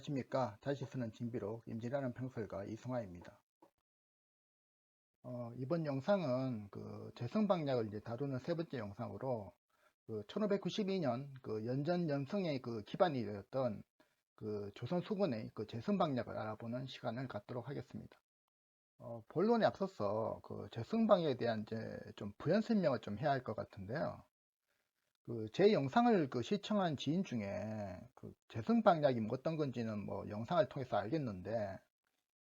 안녕하십니까. 다시 쓰는 진비록 임진왜란 평설가 이승화입니다. 이번 영상은 그 재성방략을 이제 다루는 세 번째 영상으로 그 1592년 그 연전 연성의 그 기반이 되었던 그 조선 수군의 그 재성방략을 알아보는 시간을 갖도록 하겠습니다. 본론에 앞서서 그 재성방략에 대한 이제 좀 부연 설명을 좀 해야 할 것 같은데요. 그 제 영상을 그 시청한 지인 중에 그 재성방략이 뭐 어떤 건지는 뭐 영상을 통해서 알겠는데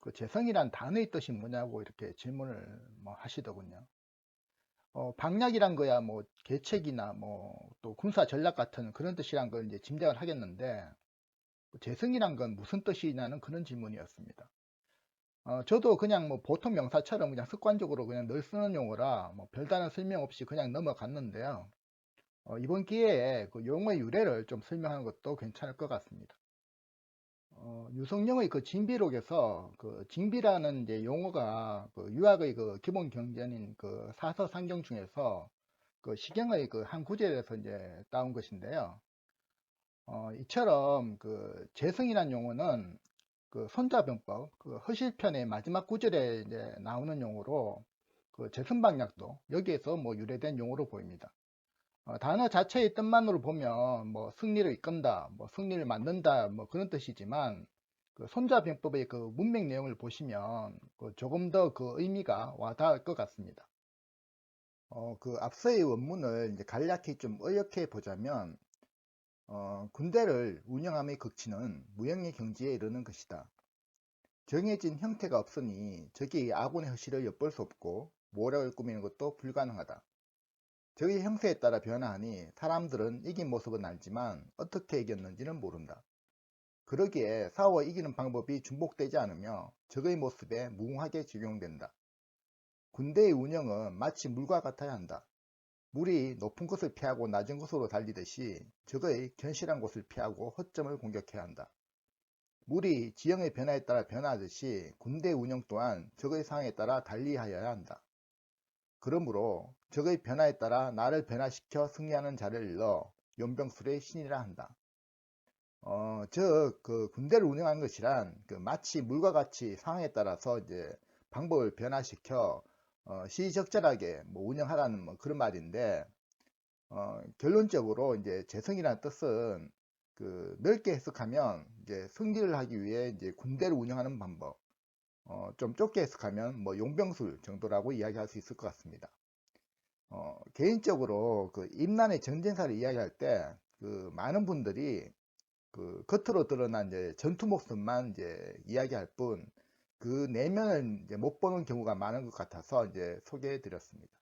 그 재성이란 단어의 뜻이 뭐냐고 이렇게 질문을 뭐 하시더군요. 방략이란 거야 뭐 계책이나 뭐 또 군사 전략 같은 그런 뜻이란 걸 이제 짐작을 하겠는데 그 재성이란 건 무슨 뜻이냐는 그런 질문이었습니다. 저도 그냥 뭐 보통 명사처럼 그냥 습관적으로 그냥 늘 쓰는 용어라 뭐 별다른 설명 없이 그냥 넘어갔는데요. 이번 기회에 그 용어의 유래를 좀 설명하는 것도 괜찮을 것 같습니다. 유성룡의 그 징비록에서 그 징비라는 이제 용어가 그 유학의 그 기본 경전인 그 사서상경 중에서 그 시경의 그 한 구절에서 이제 따온 것인데요. 이처럼 그 재성이라는 용어는 그 손자병법 그 허실편의 마지막 구절에 이제 나오는 용어로 그 재성방략도 여기에서 뭐 유래된 용어로 보입니다. 단어 자체의 뜻만으로 보면 뭐 승리를 이끈다, 뭐 승리를 만든다, 뭐 그런 뜻이지만 그 손자병법의 그 문맥 내용을 보시면 그 조금 더 그 의미가 와닿을 것 같습니다. 그 앞서의 원문을 이제 간략히 좀 의역해 보자면 군대를 운영함의 극치는 무형의 경지에 이르는 것이다. 정해진 형태가 없으니 적이 아군의 허실을 엿볼 수 없고 모략을 꾸미는 것도 불가능하다. 적의 형세에 따라 변화하니 사람들은 이긴 모습은 알지만 어떻게 이겼는지는 모른다. 그러기에 싸워 이기는 방법이 중복되지 않으며 적의 모습에 무궁하게 적용된다. 군대의 운영은 마치 물과 같아야 한다. 물이 높은 곳을 피하고 낮은 곳으로 달리듯이 적의 견실한 곳을 피하고 허점을 공격해야 한다. 물이 지형의 변화에 따라 변화하듯이 군대 운영 또한 적의 상황에 따라 달리하여야 한다. 그러므로 적의 변화에 따라 나를 변화시켜 승리하는 자를 일러 용병술의 신이라 한다. 즉, 그 군대를 운영하는 것이란 그 마치 물과 같이 상황에 따라서 이제 방법을 변화시켜 시의적절하게 뭐 운영하라는 뭐 그런 말인데 결론적으로 이제 재성이라는 뜻은 그 넓게 해석하면 이제 승리를 하기 위해 이제 군대를 운영하는 방법, 좀 좁게 해석하면 뭐 용병술 정도라고 이야기할 수 있을 것 같습니다. 개인적으로 그 임난의 전쟁사를 이야기할 때 그 많은 분들이 그 겉으로 드러난 이제 전투 모습만 이제 이야기할 뿐 그 내면을 이제 못 보는 경우가 많은 것 같아서 이제 소개해 드렸습니다.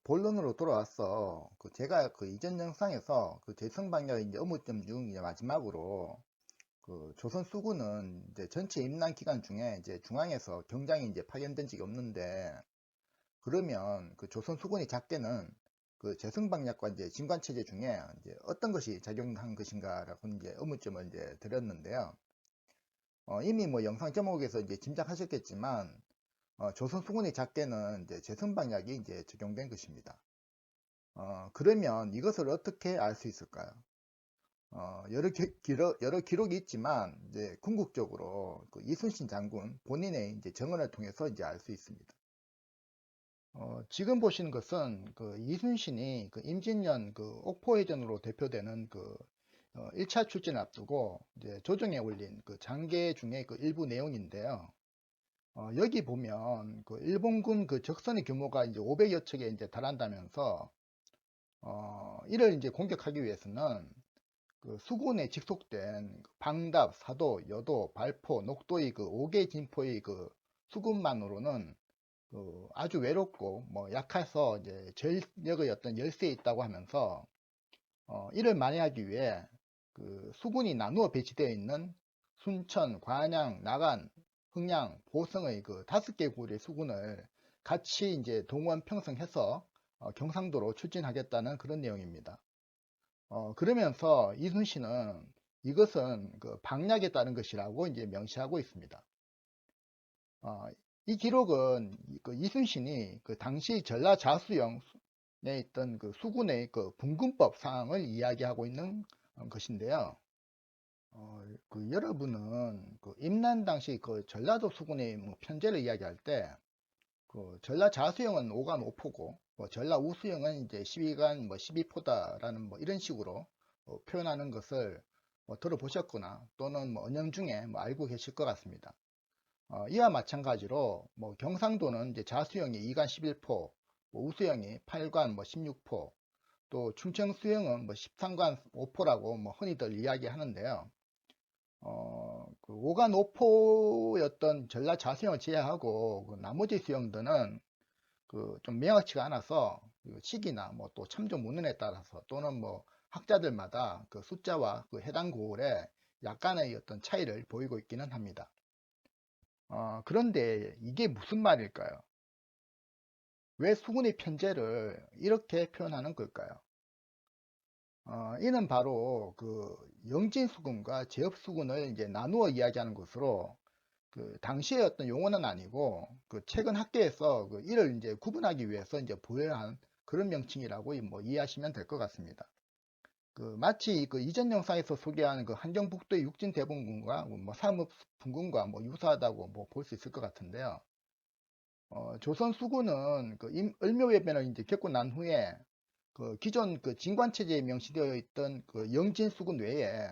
본론으로 돌아와서 그 제가 그 이전 영상에서 그 재성방략의 이제 의무점 중 이제 마지막으로 그 조선 수군은 이제 전체 임난 기간 중에 이제 중앙에서 경장이 이제 파견된 적이 없는데 그러면 그 조선 수군이 작게는 그 재성방략과 이제 진관체제 중에 이제 어떤 것이 작용한 것인가라고 이제 의문점을 이제 드렸는데요. 이미 뭐 영상 제목에서 이제 짐작하셨겠지만 조선 수군이 작게는 이제 재성방략이 이제 적용된 것입니다. 그러면 이것을 어떻게 알 수 있을까요? 여러 기록이 있지만 이제 궁극적으로 그 이순신 장군 본인의 이제 증언을 통해서 이제 알 수 있습니다. 지금 보시는 것은 그 이순신이 그 임진년 그 옥포해전으로 대표되는 그 1차 출전을 앞두고 이제 조정에 올린 그 장계 중에 그 일부 내용인데요. 여기 보면 그 일본군 그 적선의 규모가 이제 500여 척에 이제 달한다면서 이를 이제 공격하기 위해서는 그 수군에 직속된 그 방답, 사도, 여도, 발포, 녹도의 그 5개 진포의 그 수군만으로는 그 아주 외롭고 뭐 약해서 이제 전력의 어떤 열세에 있다고 하면서 이를 만회하기 위해 그 수군이 나누어 배치되어 있는 순천, 관양, 나간, 흥양, 보성의 그 5개 구의 수군을 같이 이제 동원 편성해서 경상도로 출진하겠다는 그런 내용입니다. 그러면서 이순신은 이것은 그 방략에 따른 것이라고 이제 명시하고 있습니다. 이 기록은 그 이순신이 그 당시 전라자수영에 있던 그 수군의 그 분군법 사항을 이야기하고 있는 것인데요. 여러분은 그 임난 당시 그 전라도 수군의 뭐 편제를 이야기할 때, 그 전라 자수형은 5간 5포고, 뭐 전라 우수형은 이제 12간 뭐 12포다라는 뭐 이런 식으로 표현하는 것을 뭐 들어보셨거나 또는 뭐 은연중에 뭐 알고 계실 것 같습니다. 이와 마찬가지로 뭐 경상도는 이제 자수형이 2간 11포, 뭐 우수형이 8간 뭐 16포, 또 충청 수형은 뭐 13간 5포라고 뭐 흔히들 이야기하는데요. 그 5간 5포였던 전라 자수형을 제외하고 그 나머지 수형들은 그 좀 명확치가 않아서 그 시기나 뭐 또 참조 문헌에 따라서 또는 뭐 학자들마다 그 숫자와 그 해당 고을에 약간의 어떤 차이를 보이고 있기는 합니다. 그런데 이게 무슨 말일까요? 왜 수군의 편제를 이렇게 표현하는 걸까요? 이는 바로 그 영진수군과 제업수군을 이제 나누어 이야기하는 것으로 그 당시의 어떤 용어는 아니고 그 최근 학계에서 그 이를 이제 구분하기 위해서 이제 부여한 그런 명칭이라고 뭐 이해하시면 될 것 같습니다. 그 마치 그 이전 영상에서 소개한 그 한경북도의 육진대본군과 뭐 삼읍분군과 뭐 유사하다고 뭐 볼 수 있을 것 같은데요. 조선 수군은 그 을묘해변을 이제 겪고 난 후에 그 기존 그 진관체제에 명시되어 있던 그 영진수군 외에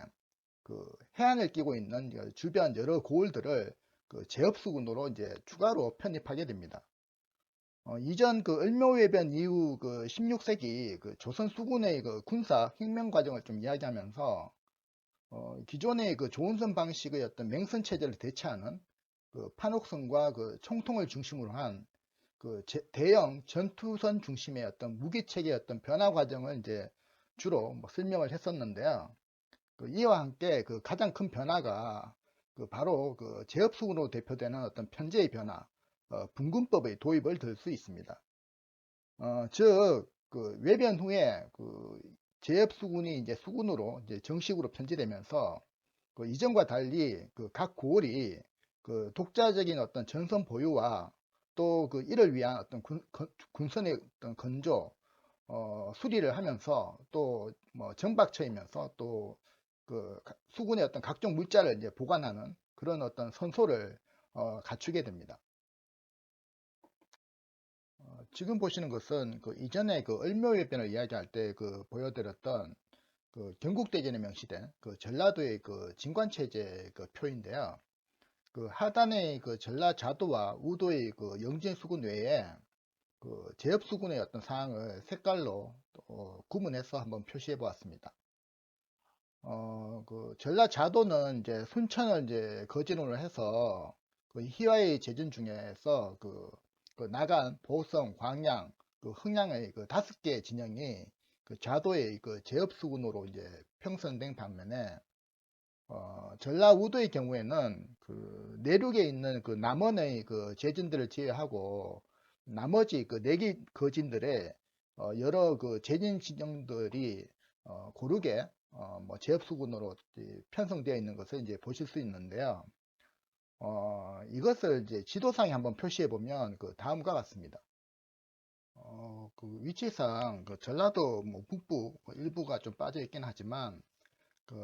그 해안을 끼고 있는 그 주변 여러 고을들을 그 제업수군으로 이제 추가로 편입하게 됩니다. 이전 그 을묘해변 이후 그 16세기 그 조선 수군의 그 군사 혁명 과정을 좀 이야기하면서 기존의 그 조은선 방식의 어떤 맹선 체제를 대체하는 그 판옥선과 그 총통을 중심으로 한 그 대형 전투선 중심의 어떤 무기 체계의 어떤 변화 과정을 이제 주로 뭐 설명을 했었는데요. 그 이와 함께 그 가장 큰 변화가 그 바로 그 제업수군으로 대표되는 어떤 편제의 변화, 분군법의 도입을 들 수 있습니다. 즉, 그 외변 후에 그 제업수군이 이제 수군으로 이제 정식으로 편제되면서 그 이전과 달리 그 각 고을이 그 독자적인 어떤 전선 보유와 또 그 이를 위한 어떤 군선의 어떤 건조, 수리를 하면서 또 뭐 정박처이면서 또 그 수군의 어떤 각종 물자를 이제 보관하는 그런 어떤 선소를 갖추게 됩니다. 지금 보시는 것은 그 이전에 그 을묘해변을 이야기할 때 그 보여드렸던 그 경국대전에 명시된 그 전라도의 그 진관체제 그 표인데요. 그 하단의 그 전라자도와 우도의 그 영진수군 외에 그 제업수군의 어떤 사항을 색깔로 구분해서 한번 표시해 보았습니다. 그 전라자도는 이제 순천을 이제 거진으로 해서 그 희화의 제전 중에서 그 나간, 보성, 광양, 그 흥양의 그 5개 진영이 그 자도의 그 제업수군으로 이제 평선된 반면에 전라우도의 경우에는 그 내륙에 있는 그 남원의 그 제진들을 제외하고 나머지 그 4개 거진들의 여러 그 제진 진영들이 고르게 뭐 제업수군으로 편성되어 있는 것을 이제 보실 수 있는데요. 이것을 이제 지도상에 한번 표시해 보면 그 다음과 같습니다. 그 위치상 그 전라도 뭐 북부 뭐 일부가 좀 빠져 있긴 하지만 그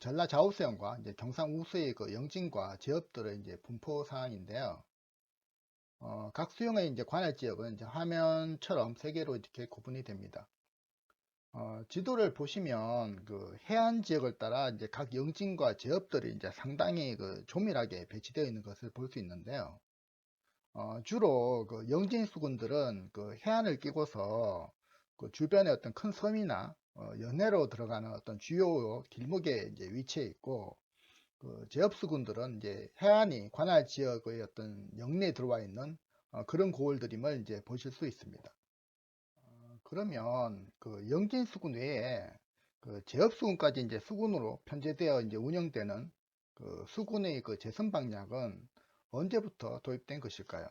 전라 좌우수형과 이제 경상 우수의 그 영진과 제업들의 이제 분포 사항인데요. 각 수형의 이제 관할 지역은 이제 화면처럼 세 개로 이렇게 구분이 됩니다. 지도를 보시면 그 해안 지역을 따라 이제 각 영진과 제업들이 이제 상당히 그 조밀하게 배치되어 있는 것을 볼 수 있는데요. 주로 그 영진 수군들은 그 해안을 끼고서 그 주변에 어떤 큰 섬이나 연해로 들어가는 어떤 주요 길목에 이제 위치해 있고 그 제업수군들은 이제 해안이 관할 지역의 어떤 영내에 들어와 있는 그런 고을들임을 이제 보실 수 있습니다. 그러면 그 영진 수군 외에 그 제업수군까지 이제 수군으로 편제되어 이제 운영되는 그 수군의 그 재선 방략은 언제부터 도입된 것일까요?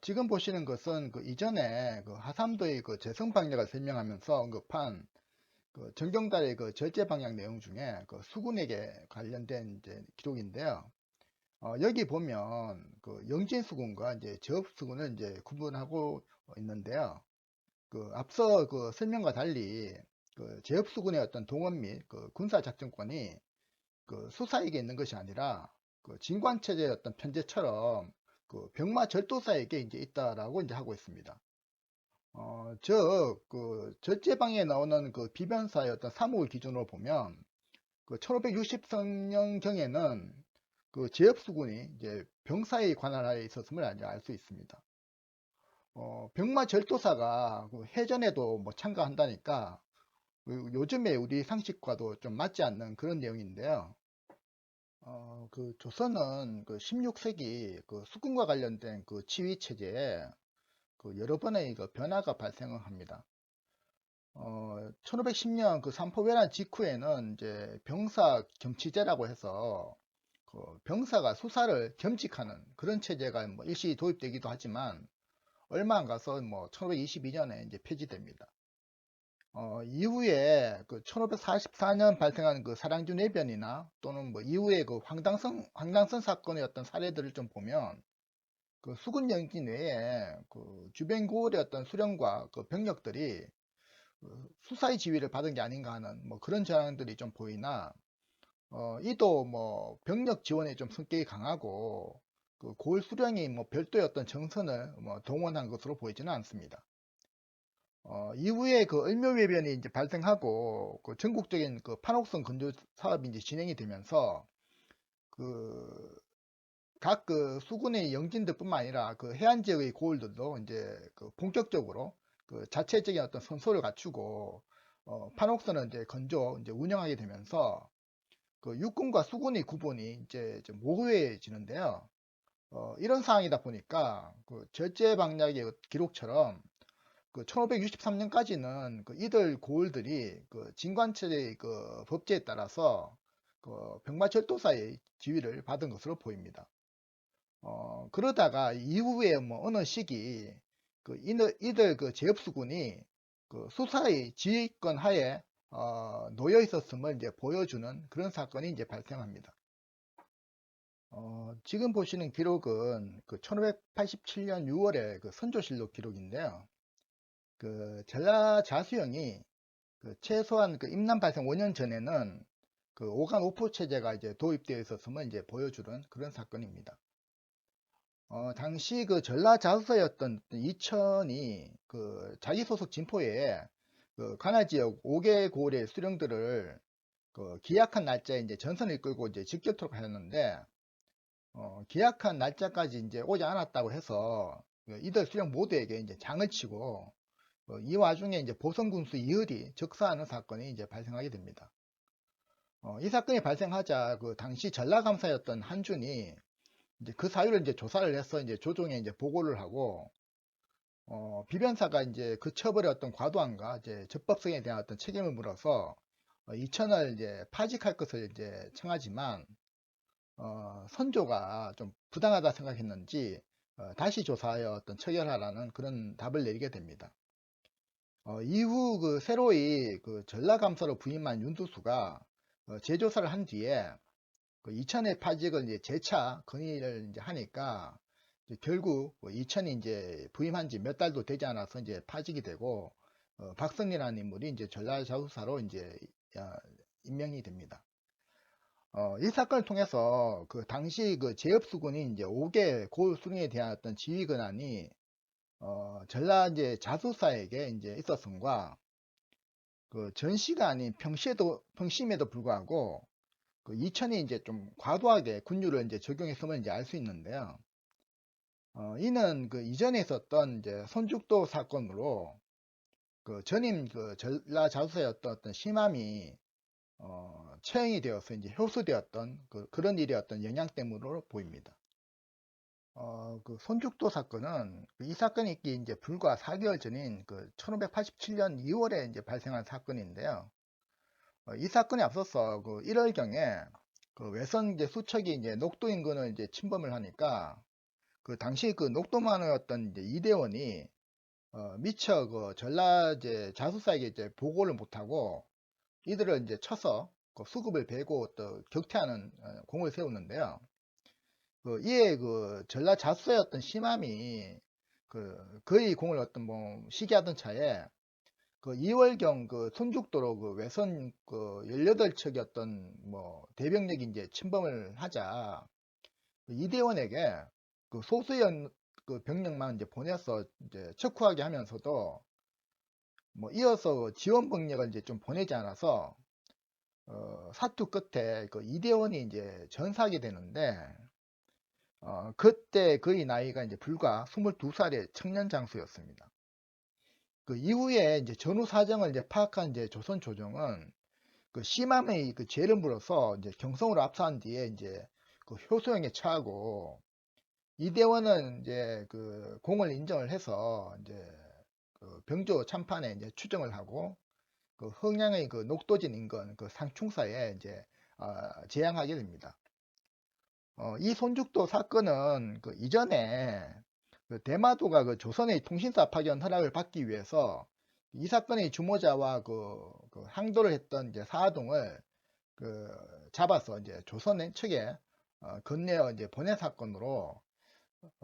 지금 보시는 것은 그 이전에 그 하삼도의 그 재선 방략을 설명하면서 언급한 그 정경달의 그 절제 방향 내용 중에 그 수군에게 관련된 이제 기록인데요. 여기 보면 그 영진 수군과 이제 제업 수군을 이제 구분하고 있는데요. 그 앞서 그 설명과 달리 그 제협수군의 어떤 동원 및 그 군사작전권이 그 수사에게 있는 것이 아니라 그 진관체제의 어떤 편제처럼 그 병마 절도사에게 이제 있다라고 이제 하고 있습니다. 즉, 그 절제방에 나오는 그 비변사의 어떤 사목을 기준으로 보면 그 1563년경에는 그 제협수군이 이제 병사의 관할하에 있었음을 알 수 있습니다. 병마 절도사가 그 해전에도 뭐 참가한다니까 요즘에 우리 상식과도 좀 맞지 않는 그런 내용인데요. 그 조선은 그 16세기 그 수군과 관련된 그 지휘 체제에 그 여러 번의 그 변화가 발생을 합니다. 1510년 그 삼포회란 직후에는 이제 병사 겸치제라고 해서 그 병사가 수사를 겸직하는 그런 체제가 뭐 일시 도입되기도 하지만 얼마 안 가서 뭐 1522년에 이제 폐지됩니다. 이후에 그 1544년 발생한 그 사랑주 내변이나 또는 뭐 이후에 그 황당선 사건의 어떤 사례들을 좀 보면 그 수군 연진 외에 그 주변 고을의 어떤 수령과 그 병력들이 그 수사의 지휘를 받은 게 아닌가 하는 뭐 그런 전황들이 좀 보이나 이도 뭐 병력 지원에 좀 성격이 강하고 그 고을 수령이 뭐 별도의 어떤 정선을 뭐 동원한 것으로 보이지는 않습니다. 이후에 그 을묘해변이 이제 발생하고 그 전국적인 그 판옥선 건조 사업이 이제 진행이 되면서 그 각 그 수군의 영진들뿐만 아니라 그 해안 지역의 고을들도 이제 그 본격적으로 그 자체적인 어떤 선소를 갖추고 판옥선을 이제 건조 이제 운영하게 되면서 그 육군과 수군의 구분이 이제 좀 모호해지는데요. 이런 상황이다 보니까 그 절제방략의 기록처럼 그 1563년까지는 그 이들 고을들이 그 진관체의 그 법제에 따라서 그 병마철도사의 지위를 받은 것으로 보입니다. 그러다가 이후에 뭐 어느 시기 그 이들 그 제협수군이 그 수사의 지휘권 하에 놓여 있었음을 이제 보여주는 그런 사건이 이제 발생합니다. 지금 보시는 기록은 그 1587년 6월에 그 선조실록 기록인데요. 그 전라자수영이 그 최소한 그 임난 발생 5년 전에는 그 오간 오포 체제가 이제 도입되어 있었음을 이제 보여주는 그런 사건입니다. 당시 그 전라자수서였던 이천이 그 자기 소속 진포에 그 관할 지역 5개 고을의 수령들을 그 기약한 날짜에 이제 전선을 끌고 이제 직결토록 하였는데 기약한 날짜까지 이제 오지 않았다고 해서 그 이들 수령 모두에게 이제 장을 치고 이 와중에 이제 보성군수 이을이 적사하는 사건이 이제 발생하게 됩니다. 이 사건이 발생하자 그 당시 전라감사였던 한준이 이제 그 사유를 이제 조사를 해서 이제 조정에 이제 보고를 하고 비변사가 이제 그 처벌의 어떤 과도함과 이제 적법성에 대한 어떤 책임을 물어서 이천을 이제 파직할 것을 이제 청하지만 선조가 좀 부당하다 생각했는지 다시 조사하여 어떤 처결하라는 그런 답을 내리게 됩니다. 이후 그 새로이 그 전라감사로 부임한 윤두수가 재조사를 한 뒤에 그 이천의 파직을 이제 재차 건의를 이제 하니까 이제 결국 이천이 이제 부임한 지 몇 달도 되지 않아서 이제 파직이 되고 박성리라는 인물이 이제 전라자수사로 이제 임명이 됩니다. 이 사건을 통해서 그 당시 그 제협수군이 이제 5개 고을 수령에 대한 어떤 지휘 권한이 전라 이제 자수사에게 이제 있었음과 그 전시가 아닌 평심에도 불구하고 그 이천이 이제 좀 과도하게 군율을 이제 적용했음을 이제 알 수 있는데요. 이는 그 이전에 있었던 이제 손죽도 사건으로 그 전임 그 전라 자수사였던 어떤 심함이 처형이 되어서 이제 효수되었던 그런 일이었던 영향 때문으로 보입니다. 그 손죽도 사건은 이 사건이 있기 이제 불과 4개월 전인 그 1587년 2월에 이제 발생한 사건인데요. 이 사건에 앞서서 그 1월경에 그 외선 이제 수척이 이제 녹도 인근을 이제 침범을 하니까 그 당시 그 녹도만이었던 이제 이대원이 미처 그 전라 이제 자수사에게 이제 보고를 못하고 이들을 이제 쳐서 그 수급을 베고 또 격퇴하는 공을 세우는데요. 이에 그 전라 자수사였던 심함이 그 거의 공을 어떤 뭐 시기하던 차에 그 이월경 그 순죽도로 그 외선 그 18척이었던 뭐 대병력이 이제 침범을 하자 그 이대원에게 그 소수의 그 병력만 이제 보내서 이제 척후하게 하면서도 뭐 이어서 지원 병력을 이제 좀 보내지 않아서 사투 끝에 그 이대원이 이제 전사하게 되는데 그때 그의 나이가 이제 불과 22살의 청년 장수였습니다. 그 이후에 이제 전후 사정을 이제 파악한 이제 조선 조정은 그 심함의 그 죄를 물어서 이제 경성으로 압사한 뒤에 이제 그 효소형에 처하고 이대원은 이제 그 공을 인정을 해서 이제 그 병조 참판에 이제 추정을 하고 그 흥양의 그 녹도진 인근 그 상충사에 이제 제양하게 됩니다. 이 손죽도 사건은 그 이전에 그 대마도가 그 조선의 통신사 파견 허락을 받기 위해서 이 사건의 주모자와 그 항도를 했던 이제 사하동을 그 잡아서 이제 조선의 측에 건네어 이제 보낸 사건으로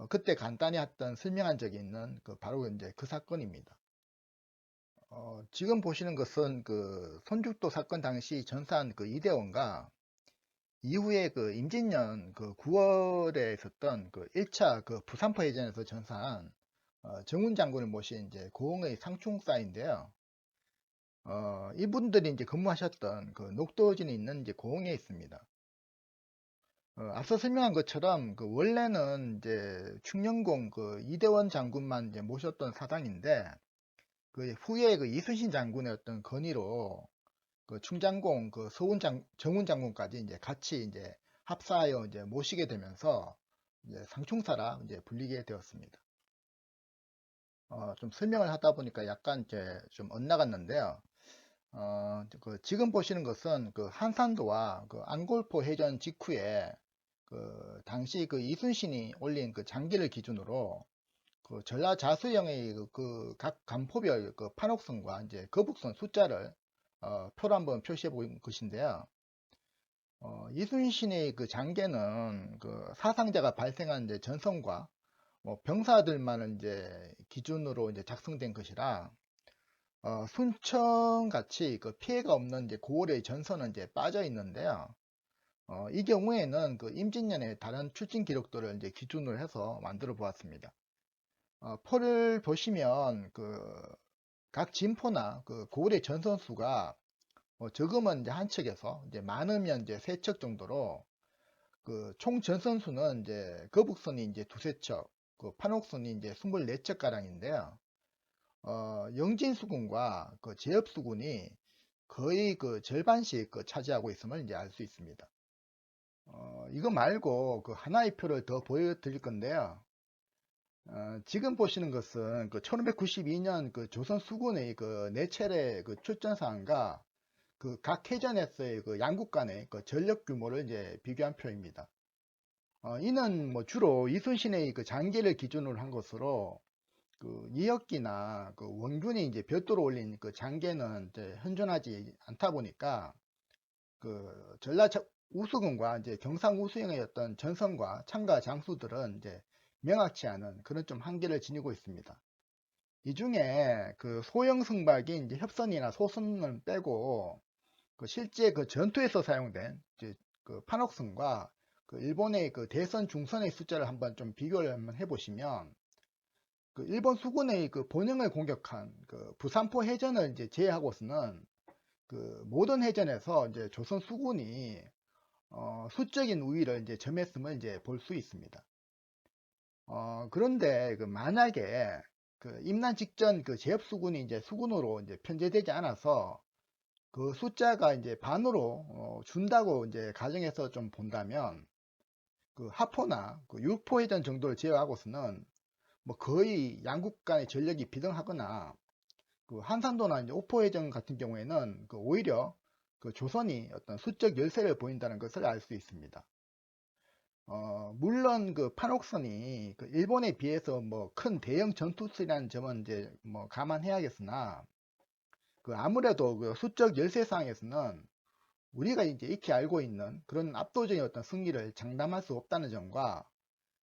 그때 간단히 했던 설명한 적이 있는 그 바로 이제 그 사건입니다. 지금 보시는 것은 그 손죽도 사건 당시 전사한 그 이대원과 이후에 그 임진년 그 9월에 있었던 그 1차 그 부산포 해전에서 전사한 정훈 장군을 모신 이제 고흥의 상충사인데요. 이분들이 이제 근무하셨던 그 녹도진이 있는 이제 고흥에 있습니다. 앞서 설명한 것처럼 그 원래는 이제 충녕공 그 이대원 장군만 이제 모셨던 사당인데 그 후에 그 이순신 장군의 어떤 건의로 그 충장공 그 정훈 장군까지 이제 같이 이제 합사하여 이제 모시게 되면서 이제 상충사라 이제 불리게 되었습니다. 좀 설명을 하다 보니까 약간 이제 좀 엇나갔는데요. 그 지금 보시는 것은 그 한산도와 그 안골포 해전 직후에 그 당시 그 이순신이 올린 그 장기를 기준으로 그 전라자수령의 그 각 간포별 그 판옥선과 이제 거북선 숫자를 표로 한번 표시해 본 것인데요. 이순신의 그 장계는 그 사상자가 발생한 이제 전선과 뭐 병사들만을 이제 기준으로 이제 작성된 것이라 순천 같이 그 피해가 없는 이제 고을의 전선은 이제 빠져 있는데요. 이 경우에는 그 임진년의 다른 출진 기록들을 이제 기준으로 해서 만들어 보았습니다. 표를 보시면 그 각 진포나 그 고을의 전선수가 적으면 이제 한 척에서 이제 많으면 이제 세 척 정도로 그 총 전선수는 이제 거북선이 이제 두세 척, 그 판옥선이 이제 24척 가량인데요. 영진수군과 그 제협수군이 거의 그 절반씩 그 차지하고 있음을 이제 알 수 있습니다. 이거 말고 그 하나의 표를 더 보여드릴 건데요. 지금 보시는 것은 그 1592년 그 조선 수군의 그 네 차례 그 출전 사항과 그 각 해전에서의 그 양국 간의 그 전력 규모를 이제 비교한 표입니다. 이는 뭐 주로 이순신의 그 장기를 기준으로 한 것으로 그 이혁기나 그 원균이 이제 별도로 올린 그 장계는 이제 현존하지 않다 보니까 그 전라 우수군과 이제 경상 우수영의 어떤 전선과 참가 장수들은 이제 명확치 않은 그런 좀 한계를 지니고 있습니다. 이 중에 그 소형 승박이 이제 협선이나 소선을 빼고 그 실제 그 전투에서 사용된 이제 그 판옥선과 그 일본의 그 대선 중선의 숫자를 한번 좀 비교를 한번 해보시면 그 일본 수군의 그 본영을 공격한 그 부산포 해전을 이제 제외하고서는 그 모든 해전에서 이제 조선 수군이 수적인 우위를 이제 점했음을 이제 볼 수 있습니다. 그런데 그 만약에 그 임난 직전 그 제협수군이 이제 수군으로 이제 편제되지 않아서 그 숫자가 이제 반으로 준다고 이제 가정해서 좀 본다면 그 하포나 그 육포해전 정도를 제외하고서는 뭐 거의 양국 간의 전력이 비등하거나 그 한산도나 이제 오포해전 같은 경우에는 그 오히려 그 조선이 어떤 수적 열세를 보인다는 것을 알 수 있습니다. 물론 그 판옥선이 그 일본에 비해서 뭐 큰 대형 전투수라는 점은 이제 뭐 감안해야겠으나 그 아무래도 그 수적 열세상에서는 우리가 이제 익히 알고 있는 그런 압도적인 어떤 승리를 장담할 수 없다는 점과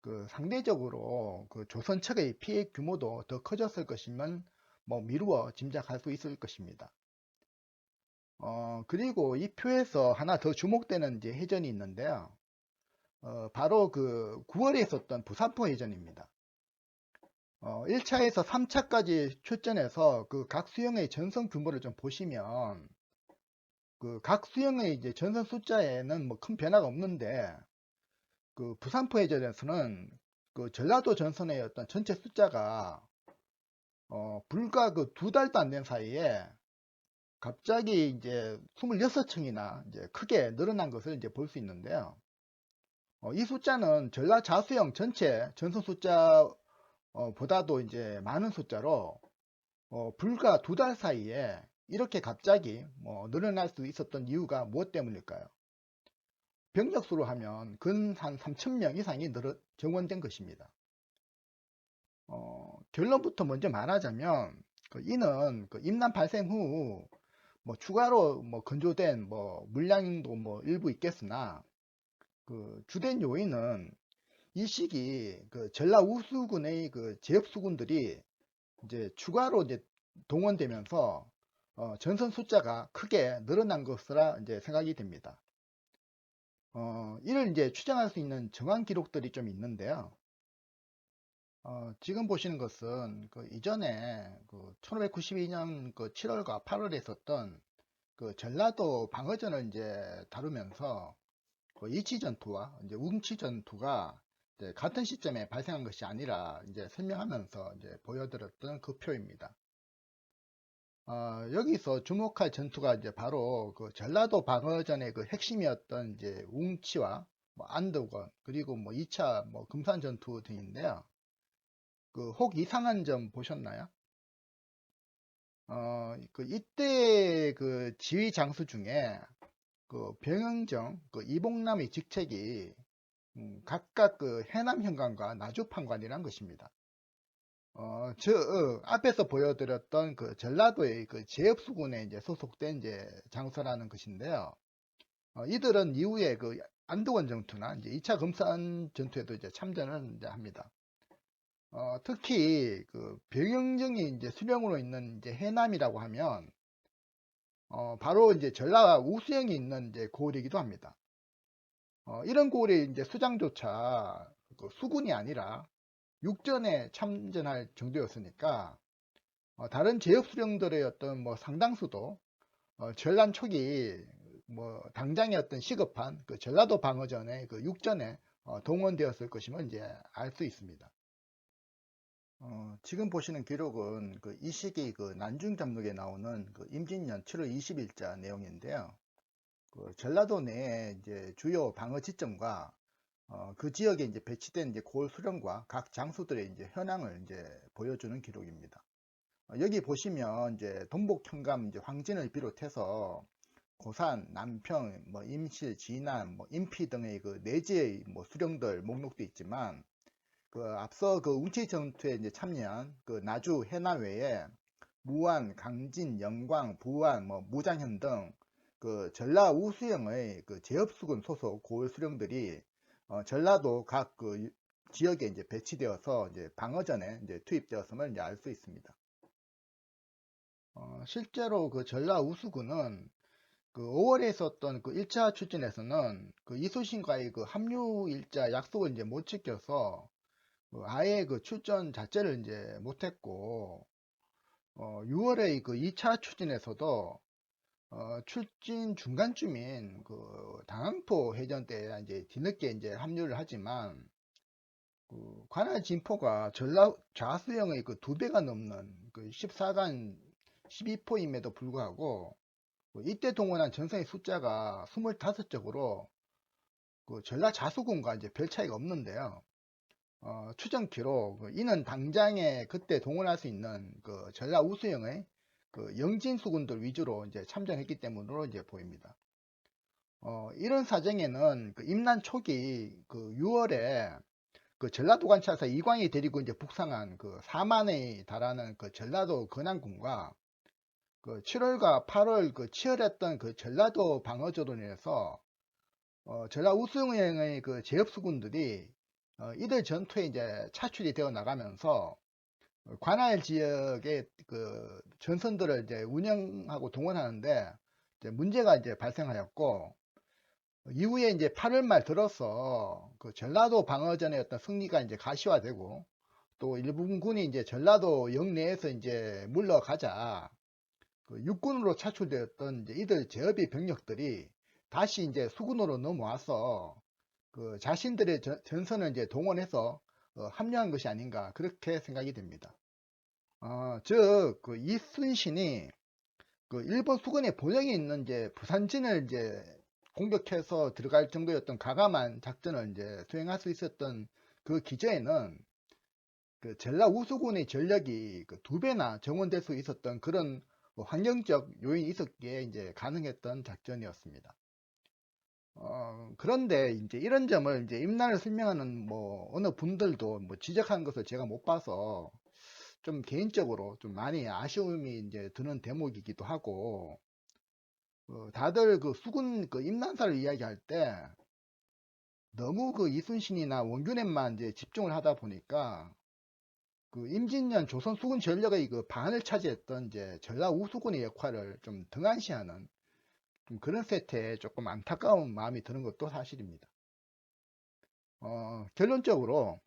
그 상대적으로 그 조선 측의 피해 규모도 더 커졌을 것이면 뭐 미루어 짐작할 수 있을 것입니다. 그리고 이 표에서 하나 더 주목되는 이제 해전이 있는데요. 바로 그 9월에 있었던 부산포 해전입니다. 1차에서 3차까지 출전해서 그 각 수영의 전선 규모를 좀 보시면 그 각 수영의 이제 전선 숫자에는 뭐 큰 변화가 없는데 그 부산포 해전에서는 그 전라도 전선의 어떤 전체 숫자가 불과 그 2달도 안 된 사이에 갑자기 이제 26층이나 이제 크게 늘어난 것을 이제 볼 수 있는데요. 이 숫자는 전라 자수영 전체 전선 숫자 보다도 이제 많은 숫자로 불과 2달 사이에 이렇게 갑자기 뭐 늘어날 수 있었던 이유가 무엇 때문일까요? 병력 수로 하면 근 한 3,000명 이상이 증원된 것입니다. 결론부터 먼저 말하자면 이는 그 임난 발생 후 뭐 추가로 뭐 건조된 뭐 물량도 뭐 일부 있겠으나 그 주된 요인은 이 시기 그 전라 우수군의 그 제협 수군들이 이제 추가로 이제 동원되면서 전선 숫자가 크게 늘어난 것으로 이제 생각이 됩니다. 이를 이제 추정할 수 있는 정황 기록들이 좀 있는데요. 지금 보시는 것은 그 이전에 그 1592년 그 7월과 8월에 있었던 그 전라도 방어전을 이제 다루면서 그 이치 전투와 이제 웅치 전투가 이제 같은 시점에 발생한 것이 아니라 이제 설명하면서 이제 보여드렸던 그 표입니다. 여기서 주목할 전투가 이제 바로 그 전라도 방어전의 그 핵심이었던 이제 웅치와 뭐 안덕원 그리고 뭐 2차 뭐 금산 전투 등인데요. 그 혹 이상한 점 보셨나요? 그 이때 그 지휘 장수 중에 그 병영정, 그 이봉남의 직책이 각각 그 해남 현관과 나주 판관이란 것입니다. 앞에서 보여드렸던 그 전라도의 그 제협수군에 이제 소속된 이제 장소라는 것인데요. 이들은 이후에 그 안덕원 전투나 이제 2차 금산 전투에도 이제 참전을 이제 합니다. 특히 그 병영정이 이제 수령으로 있는 이제 해남이라고 하면 바로 이제 전라 우수영이 있는 이제 고을이기도 합니다. 이런 고을의 이제 수장조차 그 수군이 아니라 육전에 참전할 정도였으니까 다른 제협 수령들의 어떤 뭐 상당수도 전란 초기 뭐 당장의 어떤 시급한 그 전라도 방어전의 그 육전에 동원되었을 것임을 이제 알 수 있습니다. 지금 보시는 기록은 그 이 시기 그 난중잠록에 나오는 그 임진년 7월 20일자 내용인데요. 그 전라도 내에 이제 주요 방어 지점과 그 지역에 이제 배치된 이제 고을 수령과 각 장수들의 이제 현황을 이제 보여주는 기록입니다. 여기 보시면 이제 동복 현감 이제 황진을 비롯해서 고산, 남평, 뭐 임실, 진안, 뭐 임피 등의 그 내지의 뭐 수령들 목록도 있지만 그 앞서 그 웅치 전투에 이제 참여한 그 나주 해남 외에 무안, 강진, 영광, 부안, 뭐 무장현 등 그 전라 우수영의 그 제협수군 소속 고을 수령들이 전라도 각 그 지역에 이제 배치되어서 이제 방어전에 이제 투입되었음을 이제 알 수 있습니다. 실제로 그 전라 우수군은 그 5월에 있었던 그 1차 출전에서는 그 이순신과의 그 합류 일자 약속을 이제 못 지켜서 아예 그 출전 자체를 이제 못했고 6월에 그 2차 출진에서도 출진 중간쯤인 그 당항포 해전 때 이제 뒤늦게 이제 합류를 하지만 그 관할 진포가 전라 좌수영의 그 2배가 넘는 그 14간 12포임에도 불구하고 이때 동원한 전선의 숫자가 25적으로 그 전라 자수군과 이제 별 차이가 없는데요. 추정 기록 이는 당장에 그때 동원할 수 있는 그 전라 우수영의 그 영진 수군들 위주로 이제 참전했기 때문으로 이제 보입니다. 이런 사정에는 그 임난 초기 그 6월에 그 전라도 관찰사 이광이 데리고 이제 북상한 그 4만에 달하는 그 전라도 건안군과 그 7월과 8월 그 치열했던 그 전라도 방어조론에서 전라 우수영의 그 제협수군들이 이들 전투에 이제 차출이 되어 나가면서 관할 지역의 그 전선들을 이제 운영하고 동원하는데 이제 문제가 이제 발생하였고, 이후에 이제 8월 말 들어서 그 전라도 방어전의 어떤 승리가 이제 가시화되고, 또 일본군이 이제 전라도 영내에서 이제 물러가자 그 육군으로 차출되었던 이제 이들 제협의 병력들이 다시 이제 수군으로 넘어와서 그 자신들의 전선을 이제 동원해서 합류한 것이 아닌가 그렇게 생각이 됩니다. 즉, 그 이순신이 그 일본 수군의 보령에 있는 이제 부산진을 이제 공격해서 들어갈 정도였던 가감한 작전을 이제 수행할 수 있었던 그 기저에는 그 전라 우수군의 전력이 그 2배나 정원될 수 있었던 그런 환경적 요인이 있었기에 이제 가능했던 작전이었습니다. 그런데 이제 이런 점을 이제 임난을 설명하는 뭐 어느 분들도 뭐 지적한 것을 제가 못 봐서 좀 개인적으로 좀 많이 아쉬움이 이제 드는 대목이기도 하고, 다들 그 수군 그 임난사를 이야기할 때 너무 그 이순신이나 원균에만 이제 집중을 하다 보니까 그 임진년 조선 수군 전력의 그 반을 차지했던 이제 전라 우수군의 역할을 좀 등한시하는 좀 그런 세태에 조금 안타까운 마음이 드는 것도 사실입니다. 결론적으로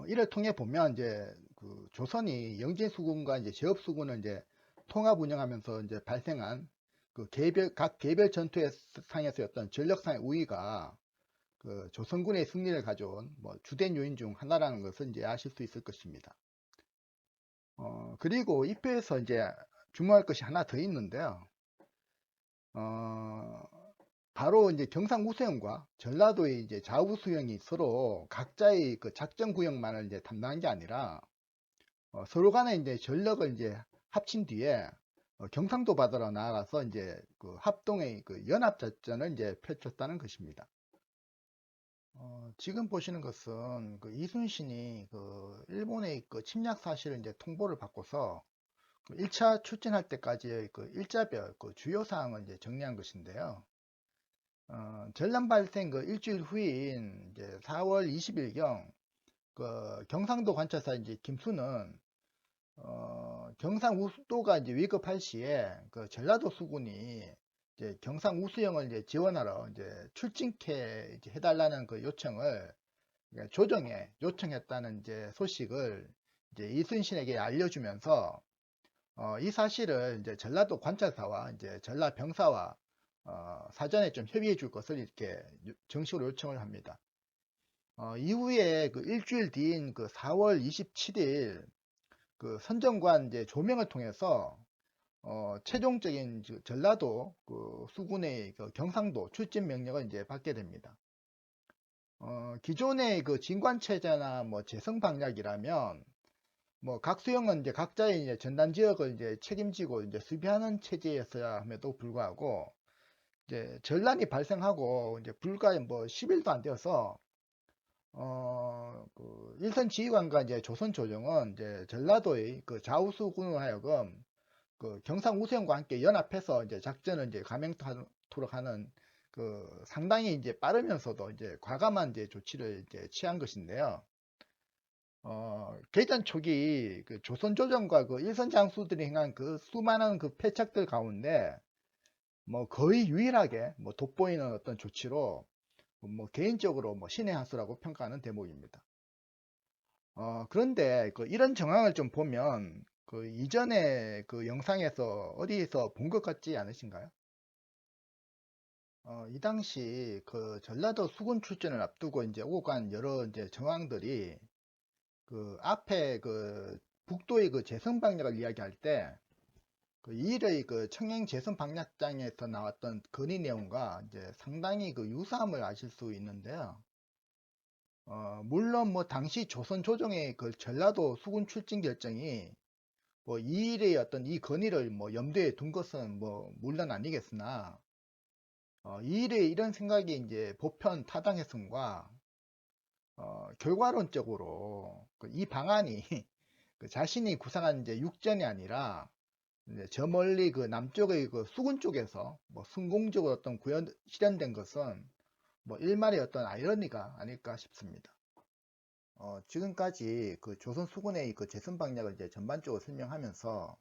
이를 통해 보면 이제 그 조선이 영진수군과 이제 제업수군을 이제 통합 운영하면서 이제 발생한 그 각 개별 전투의 상에서 어떤 전력상의 우위가 그 조선군의 승리를 가져온 뭐 주된 요인 중 하나라는 것을 이제 아실 수 있을 것입니다. 그리고 이 표에서 이제 주목할 것이 하나 더 있는데요. 어, 바로 이제 경상우수영과 전라도의 이제 좌우수영이 서로 각자의 그 작전 구역만을 이제 담당한 게 아니라 서로 간에 이제 전력을 이제 합친 뒤에 경상도 바다로 나아가서 이제 그 합동의 그 연합작전을 이제 펼쳤다는 것입니다. 지금 보시는 것은 그 이순신이 그 일본의 그 침략 사실을 이제 통보를 받고서 그 1차 출진할 때까지의 그 일자별 그 주요 사항을 이제 정리한 것인데요. 전란 발생 그 일주일 후인 이제 4월 20일경 그 경상도 관찰사 이제 김수는 경상 우수도가 이제 위급할 시에 그 전라도 수군이 이제 경상 우수영을 이제 지원하러 이제 출진케 이제 해달라는 그 요청을 조정에 요청했다는 이제 소식을 이제 이순신에게 알려주면서 이 사실을 이제 전라도 관찰사와 이제 전라 병사와 사전에 좀 협의해 줄 것을 이렇게 정식으로 요청을 합니다. 이후에 그 일주일 뒤인 그 4월 27일 그 선정관 이제 조명을 통해서 최종적인 전라도 그 수군의 그 경상도 출진 명령을 이제 받게 됩니다. 기존의 그 진관체제나 뭐 재성방략이라면 뭐 각 수영은 이제 각자의 이제 전단 지역을 이제 책임지고 이제 수비하는 체제였어야 함에도 불구하고 이제 전란이 발생하고 이제 불과 뭐 10일도 안 되어서 그 일선 지휘관과 이제 조선 조정은 이제 전라도의 그 좌우수군으로 하여금 그 경상 우수영과 함께 연합해서 이제 작전을 이제 감행토록 하는 그 상당히 이제 빠르면서도 이제 과감한 이제 조치를 이제 취한 것인데요. 개전 초기 그 조선 조정과 그 일선 장수들이 행한 그 수많은 그 패착들 가운데 뭐 거의 유일하게 뭐 돋보이는 어떤 조치로 뭐 개인적으로 뭐 신의 한 수라고 평가하는 대목입니다. 그런데 그 이런 정황을 좀 보면 그 이전에 그 영상에서 어디에서 본 것 같지 않으신가요? 이 당시 그 전라도 수군 출전을 앞두고 이제 오고 간 여러 이제 정황들이 그 앞에 그 북도의 그 재선 방략을 이야기할 때 그 이일의 그 청행 재선 방략장에서 나왔던 건의 내용과 이제 상당히 그 유사함을 아실 수 있는데요. 물론 뭐 당시 조선 조정의 그 전라도 수군 출진 결정이 뭐 이일의 어떤 이 건의를 뭐 염두에 둔 것은 뭐 물론 아니겠으나 이일의 이런 생각이 이제 보편 타당했음과 결과론적으로 그이 방안이 그 자신이 구상한 이제 육전이 아니라 이제 저 멀리 그 남쪽의 그 수군 쪽에서 뭐 성공적으로 어떤 실현된 것은 뭐 일말의 어떤 아이러니가 아닐까 싶습니다. 지금까지 그 조선 수군의 그 재선 방략을 이제 전반적으로 설명하면서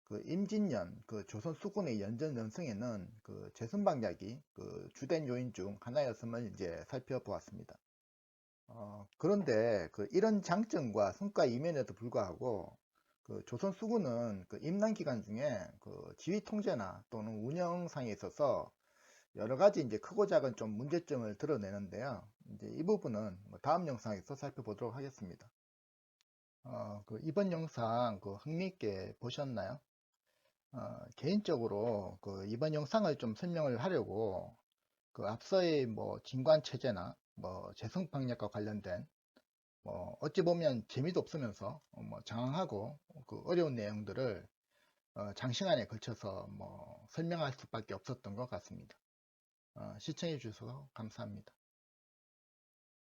그 임진년 그 조선 수군의 연전 연승에는 그 재선 방략이 그 주된 요인 중 하나였음을 이제 살펴보았습니다. 그런데 그 이런 장점과 성과 이면에도 불구하고 그 조선 수군은 그 임난 기간 중에 그 지휘 통제나 또는 운영상에 있어서 여러 가지 이제 크고 작은 좀 문제점을 드러내는데요. 이제 이 부분은 뭐 다음 영상에서 살펴보도록 하겠습니다. 그 이번 영상 그 흥미있게 보셨나요? 개인적으로 그 이번 영상을 좀 설명을 하려고 그 앞서의 뭐 진관 체제나 뭐 재성 방략과 관련된 뭐 어찌 보면 재미도 없으면서 뭐 장황하고 그 어려운 내용들을 장시간에 걸쳐서 뭐 설명할 수밖에 없었던 것 같습니다. 시청해 주셔서 감사합니다.